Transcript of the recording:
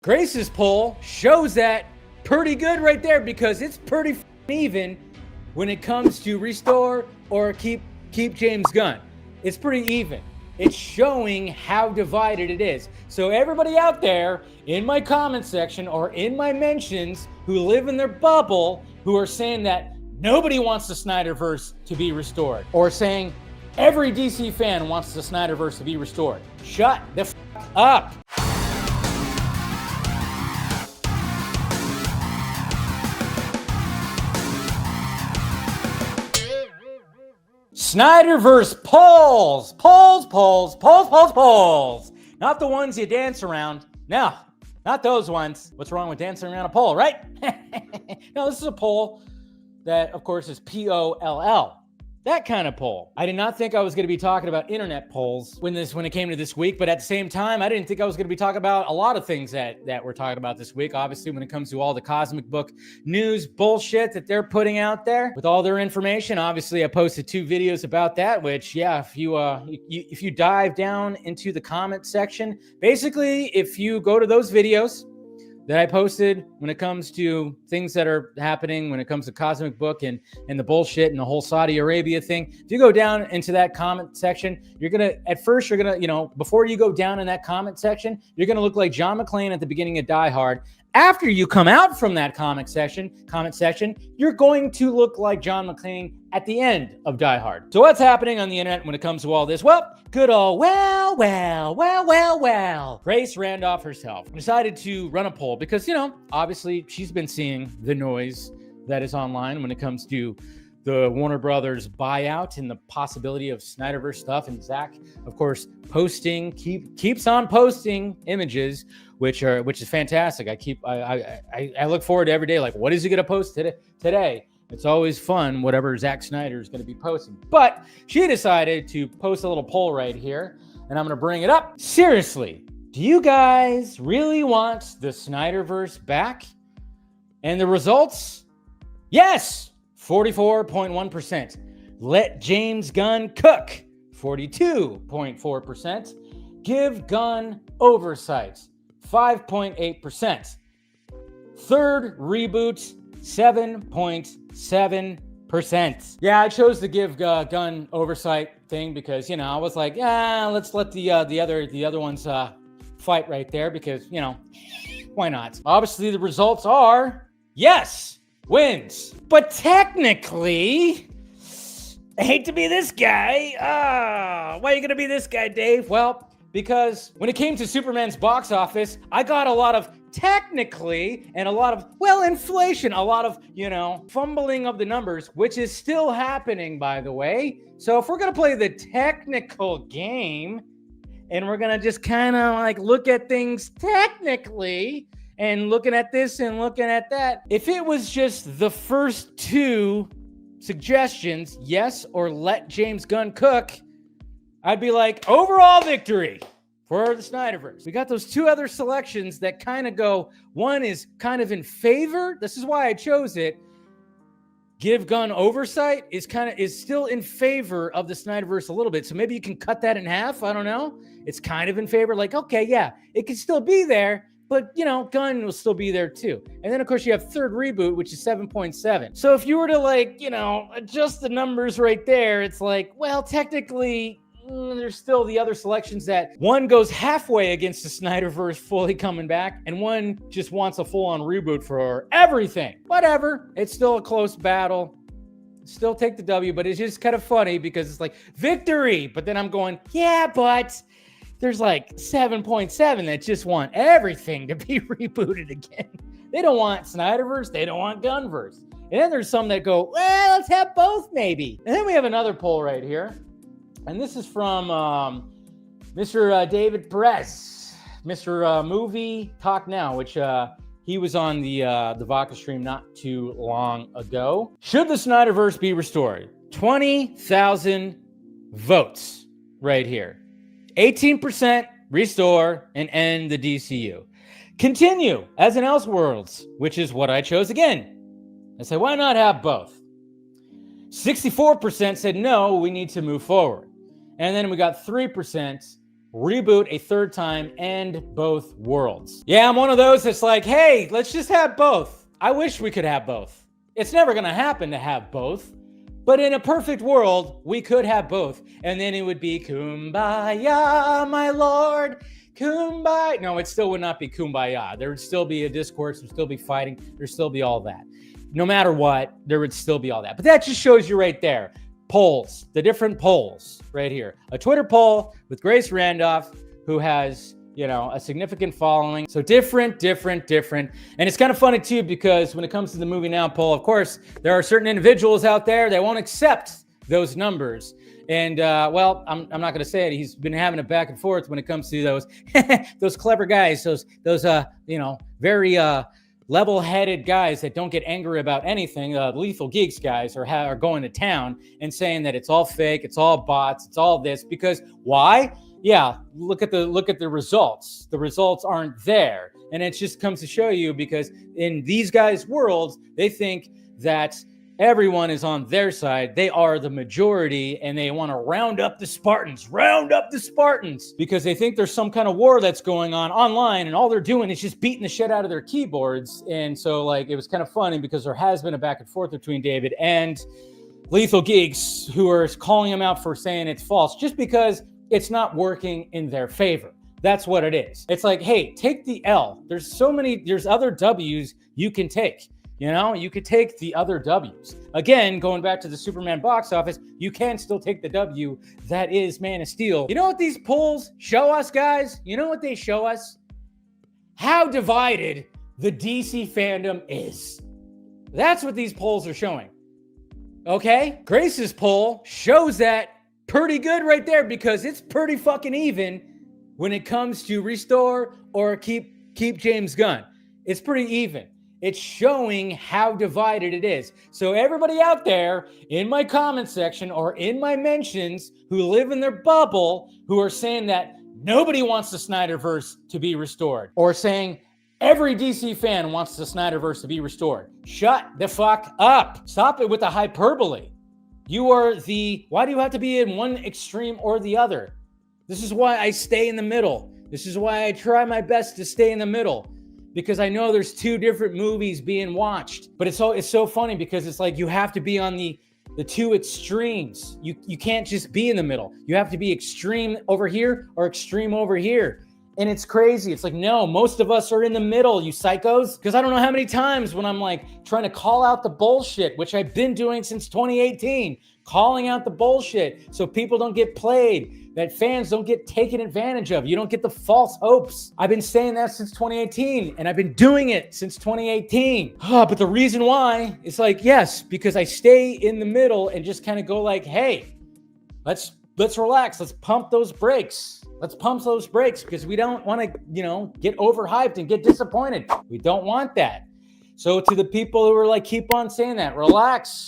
Grace's poll shows that pretty good right there, because it's pretty even when it comes to restore or keep James Gunn. It's pretty even. It's showing how divided it is. So everybody out there in my comment section or in my mentions who live in their bubble, who are saying that nobody wants the Snyderverse to be restored, or saying every DC fan wants the Snyderverse to be restored, shut the f*** up. Snyderverse polls. Not the ones you dance around. No, not those ones. What's wrong with dancing around a poll, right? No, this is a poll that, of course, is POLL. That kind of poll. I did not think I was going to be talking about internet polls when it came to this week, but at the same time, I didn't think I was going to be talking about a lot of things that we're talking about this week. Obviously, when it comes to all the comic book news bullshit that they're putting out there with all their information. Obviously, I posted 2 videos about that, which, yeah, if you dive down into the comment section, basically, if you go to those videos that I posted when it comes to things that are happening, when it comes to cosmic book and the bullshit and the whole Saudi Arabia thing, if you go down into that comment section, before you go down in that comment section, you're going to look like John McClane at the beginning of Die Hard. After you come out from that comment section, you're going to look like John McClane at the end of Die Hard. So what's happening on the internet when it comes to all this? Well, good old, Grace Randolph herself decided to run a poll because, obviously she's been seeing the noise that is online when it comes to the Warner Brothers buyout and the possibility of Snyderverse stuff. And Zack, of course, keeps on posting images, which is fantastic. I look forward to every day. Like, what is he going to post today? It's always fun, whatever Zack Snyder is going to be posting. But she decided to post a little poll right here, and I'm going to bring it up. Seriously, do you guys really want the Snyderverse back? And the results? Yes, 44.1%. Let James Gunn cook, 42.4%. Give Gunn oversight, 5.8%. Third reboot, 7.7%. Yeah, I chose to give Gunn oversight thing because, I was like, let's let the other ones fight right there because, why not? Obviously, the results are yes, wins. But technically, I hate to be this guy. Why are you gonna be this guy, Dave? Well, because when it came to Superman's box office, I got a lot of technically and a lot of, inflation, a lot of, fumbling of the numbers, which is still happening, by the way. So if we're going to play the technical game and we're going to just kind of look at things technically and looking at this and looking at that, if it was just the first 2 suggestions, yes, or let James Gunn cook, I'd be like, overall victory for the Snyderverse. We got those 2 other selections that kind of go, one is kind of in favor. This is why I chose it. Give Gunn oversight is still in favor of the Snyderverse a little bit. So maybe you can cut that in half. I don't know. It's kind of in favor. Okay, yeah, it can still be there, but Gunn will still be there too. And then of course you have third reboot, which is 7.7. So if you were to adjust the numbers right there, it's technically, there's still the other selections that one goes halfway against the Snyderverse fully coming back, and one just wants a full-on reboot for everything. Whatever. It's still a close battle. Still take the W, but it's just kind of funny because it's like victory. But then I'm going, yeah, but there's 7.7 that just want everything to be rebooted again. They don't want Snyderverse. They don't want Gunverse. And then there's some that go, let's have both maybe. And then we have another poll right here. And this is from Mr. David Perez, Mr. Movie Talk Now, which he was on the Vodka stream not too long ago. Should the Snyderverse be restored? 20,000 votes right here. 18% restore and end the DCU. Continue as in Elseworlds, which is what I chose again. I said, why not have both? 64% said no, we need to move forward. And then we got 3% reboot a third time, end both worlds. Yeah, I'm one of those that's like, hey, let's just have both. I wish we could have both. It's never gonna happen to have both. But in a perfect world, we could have both. And then it would be kumbaya, my lord, kumbaya. No, it still would not be kumbaya. There would still be a discourse, there would still be fighting, there'd still be all that. No matter what, there would still be all that. But that just shows you right there. Polls, the different polls right here. A Twitter poll with Grace Randolph, who has, you know, a significant following. So different. And it's kind of funny too, because when it comes to the Movie Now poll, of course, there are certain individuals out there that won't accept those numbers. And well, I'm not going to say it. He's been having a back and forth when it comes to those those clever guys, those you know, very level-headed guys that don't get angry about anything. Lethal Geeks guys are going to town and saying that it's all fake, it's all bots, it's all this. Because why? Yeah, look at the results. The results aren't there. And it just comes to show you, because in these guys' worlds, they think that everyone is on their side. They are the majority, and they want to round up the Spartans, because they think there's some kind of war that's going on online, and all they're doing is just beating the shit out of their keyboards. And so, like, it was kind of funny because there has been a back and forth between David and Lethal Geeks, who are calling him out for saying it's false, just because it's not working in their favor. That's what it is. It's like, hey, take the L. There's other W's you can take. You know, you could take the other W's. Again, going back to the Superman box office, you can still take the W that is Man of Steel. You know what these polls show us, guys? You know what they show us? How divided the DC fandom is. That's what these polls are showing. Okay? Grace's poll shows that pretty good right there, because it's pretty fucking even when it comes to restore or keep James Gunn. It's pretty even. It's showing how divided it is. So everybody out there in my comment section or in my mentions who live in their bubble, who are saying that nobody wants the Snyderverse to be restored, or saying every DC fan wants the Snyderverse to be restored, shut the fuck up. Stop it with the hyperbole. Why do you have to be in one extreme or the other? This is why I stay in the middle. This is why I try my best to stay in the middle, because I know there's two different movies being watched. But it's so funny, because it's like you have to be on the two extremes. You can't just be in the middle. You have to be extreme over here or extreme over here. And it's crazy. It's like, no, most of us are in the middle, you psychos. Because I don't know how many times when I'm like trying to call out the bullshit, which I've been doing since 2018, calling out the bullshit so people don't get played, that fans don't get taken advantage of. You don't get the false hopes. I've been saying that since 2018, and I've been doing it since 2018. But the reason why is like, yes, because I stay in the middle and just kind of go like, hey, let's relax. Let's pump those brakes. Let's pump those brakes, because we don't want to, get overhyped and get disappointed. We don't want that. So to the people who are like, keep on saying that, relax.